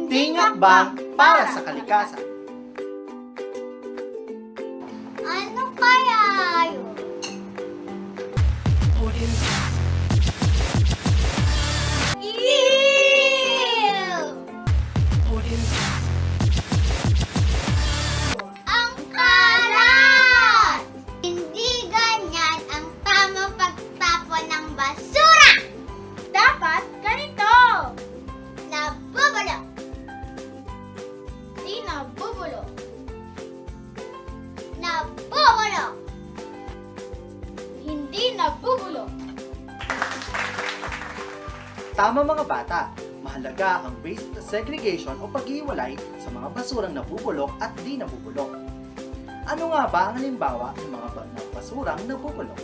Munting hakbang para sa kalikasan. Ano kaya yun? Ew! Ang kalat! Hindi ganyan ang tamang pagtapon ng basura! Dapat ganito! Nabubulok! Di nabubulok! Nabubulok! Hindi nabubulok! Tama mga bata, mahalaga ang waste segregation o paghiwalay sa mga basurang nabubulok at di nabubulok. Ano nga ba ang halimbawa ng mga basurang nabubulok?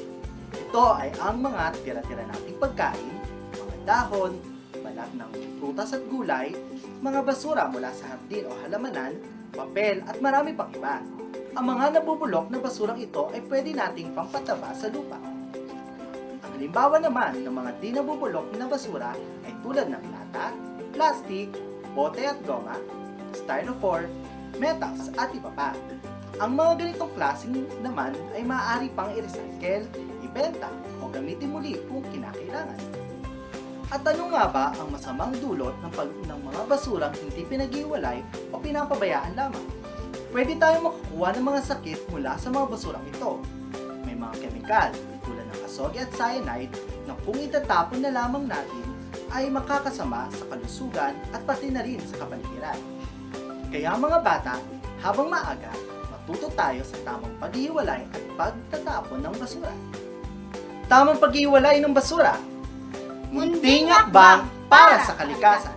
Ito ay ang mga tira-tira nating pagkain, mga dahon, balat ng prutas at gulay, mga basura mula sa hardin o halamanan, papel at marami pang iba. Ang mga nabubulok na basurang ito ay pwede nating pampataba sa lupa. Ang halimbawa naman ng mga di nabubulok na basura ay tulad ng lata, plastic, bote at goma, styrofoam, metals at iba pa. Ang mga ganitong klaseng naman ay maaari pang i-recycle, ibenta o gamitin muli kung kinakailangan. At ano nga ba ang masamang dulot ng mga basurang hindi pinag-iwalay o pinapabayaan lamang? Pwede tayong makakuha ng mga sakit mula sa mga basurang ito. May mga kemikal tulad ng azogue at cyanide na kung itatapon na lamang natin ay makakasama sa kalusugan at pati na rin sa kapaligiran. Kaya mga bata, habang maaga, matuto tayo sa tamang paghiwalay at pagtatapon ng basura. Tamang paghiwalay ng basura. Munting hakbang para sa kalikasan.